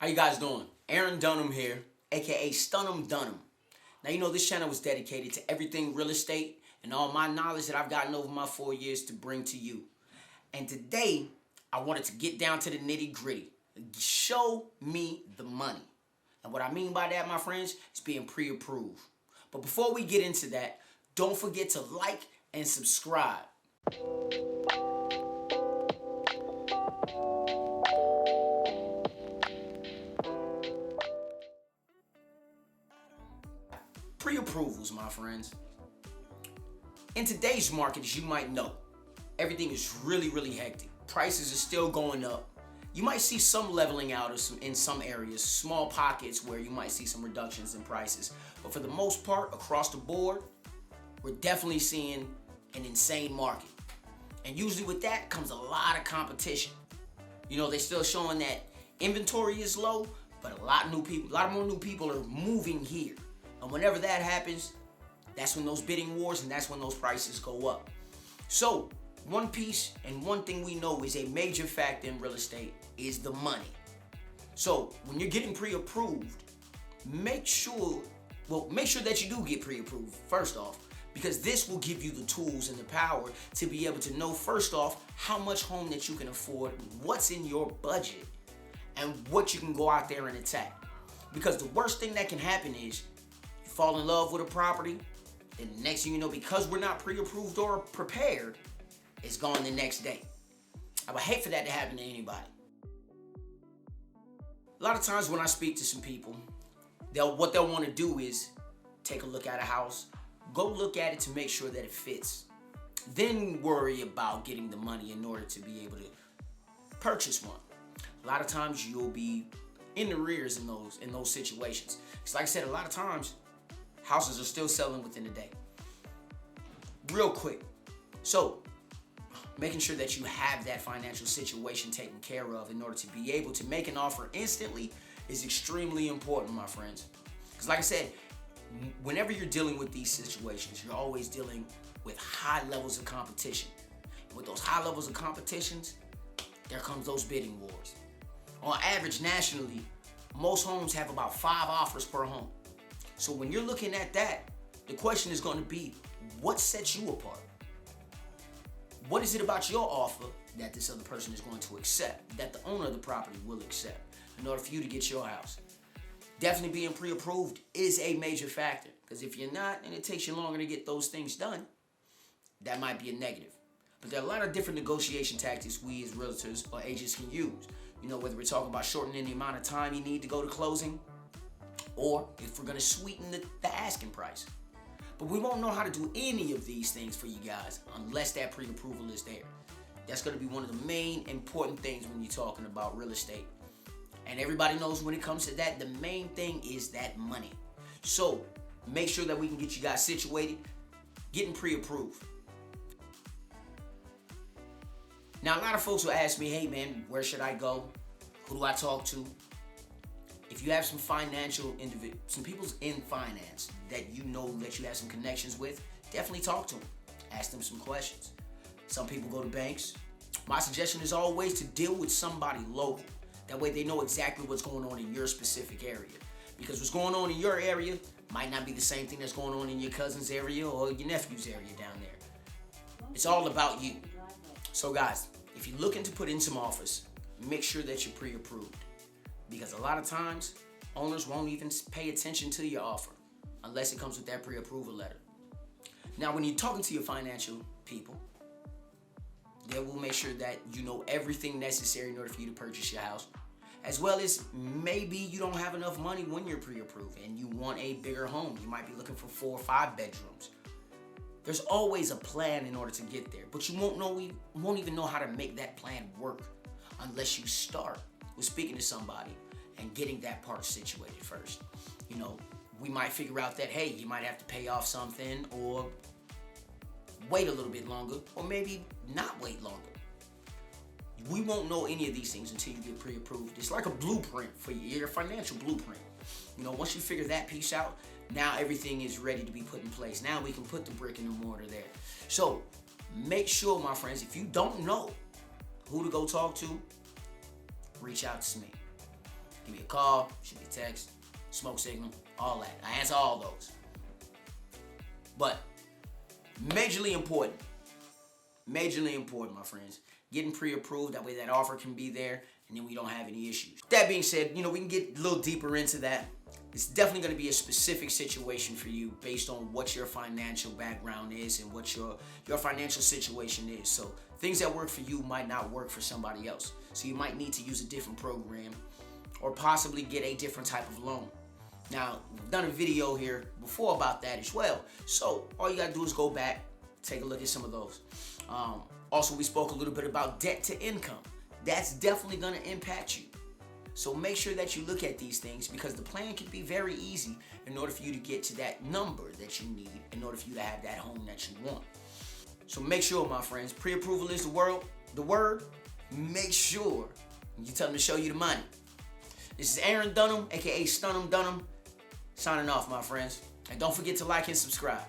How you guys doing? Aaron Dunham here, aka Dunham. Now you know this channel was dedicated to everything real estate and all my knowledge that I've gotten over my 4 years to bring to you. And today, I wanted to get down to the nitty gritty. Show me the money. And what I mean by that, my friends, is being pre-approved. But before we get into that, don't forget to like and subscribe. Pre-approvals, my friends. In today's market, as you might know, everything is really hectic. Prices are still going up. You might see some leveling out in some areas, small pockets where you might see some reductions in prices. But for the most part, across the board, we're definitely seeing an insane market. And usually with that comes a lot of competition. You know, they're still showing that inventory is low, but a lot more new people are moving here. And whenever that happens, that's when those bidding wars and that's when those prices go up. So, one piece and one thing we know is a major factor in real estate is the money. So, when you're getting pre-approved, make sure that you do get pre-approved first off, because this will give you the tools and the power to be able to know first off how much home that you can afford, what's in your budget, and what you can go out there and attack. Because the worst thing that can happen is you fall in love with a property, and the next thing you know, because we're not pre-approved or prepared, it's gone the next day. I would hate for that to happen to anybody. A lot of times when I speak to some people, what they'll want to do is take a look at a house, go look at it to make sure that it fits, then worry about getting the money in order to be able to purchase one. A lot of times you'll be in the rears in those situations. Because like I said, a lot of times houses are still selling within a day. Real quick. So, making sure that you have that financial situation taken care of in order to be able to make an offer instantly is extremely important, my friends. Because like I said, whenever you're dealing with these situations, you're always dealing with high levels of competition. And with those high levels of competitions, there comes those bidding wars. On average, nationally, most homes have about 5 offers per home. So when you're looking at that, the question is going to be, what sets you apart? What is it about your offer that this other person is going to accept, that the owner of the property will accept in order for you to get your house? Definitely being pre-approved is a major factor, because if you're not and it takes you longer to get those things done, that might be a negative. But there are a lot of different negotiation tactics we as realtors or agents can use. You know, whether we're talking about shortening the amount of time you need to go to closing, or if we're going to sweeten the asking price. But we won't know how to do any of these things for you guys unless that pre-approval is there. That's going to be one of the main important things when you're talking about real estate. And everybody knows when it comes to that, the main thing is that money. So make sure that we can get you guys situated, getting pre-approved. Now, a lot of folks will ask me, hey man, where should I go? Who do I talk to? If you have some people in finance that you know that you have some connections with, definitely talk to them. Ask them some questions. Some people go to banks. My suggestion is always to deal with somebody local. That way they know exactly what's going on in your specific area. Because what's going on in your area might not be the same thing that's going on in your cousin's area or your nephew's area down there. It's all about you. So guys, if you're looking to put in some offers, make sure that you're pre-approved. Because a lot of times, owners won't even pay attention to your offer unless it comes with that pre-approval letter. Now, when you're talking to your financial people, they will make sure that you know everything necessary in order for you to purchase your house. As well as maybe you don't have enough money when you're pre-approved and you want a bigger home. You might be looking for 4 or 5 bedrooms. There's always a plan in order to get there, but you won't even know how to make that plan work unless you start with speaking to somebody and getting that part situated first. You know, we might figure out that, hey, you might have to pay off something or wait a little bit longer, or maybe not wait longer. We won't know any of these things until you get pre-approved. It's like a blueprint for your financial blueprint. You know, once you figure that piece out, now everything is ready to be put in place. Now we can put the brick and the mortar there. So make sure, my friends, if you don't know who to go talk to, reach out to me. Give me a call, shoot me a text, smoke signal, all that. I answer all those. But majorly important, my friends, getting pre-approved. That way that offer can be there and then we don't have any issues. That being said, we can get a little deeper into that. It's definitely going to be a specific situation for you based on what your financial background is and what your financial situation is. So things that work for you might not work for somebody else. So you might need to use a different program or possibly get a different type of loan. Now, we've done a video here before about that as well. So all you got to do is go back, take a look at some of those. Also, we spoke a little bit about debt to income. That's definitely going to impact you. So make sure that you look at these things because the plan can be very easy in order for you to get to that number that you need in order for you to have that home that you want. So make sure, my friends, pre-approval is the word. Make sure you tell them to show you the money. This is Aaron Dunham, aka Dunham, signing off, my friends. And don't forget to like and subscribe.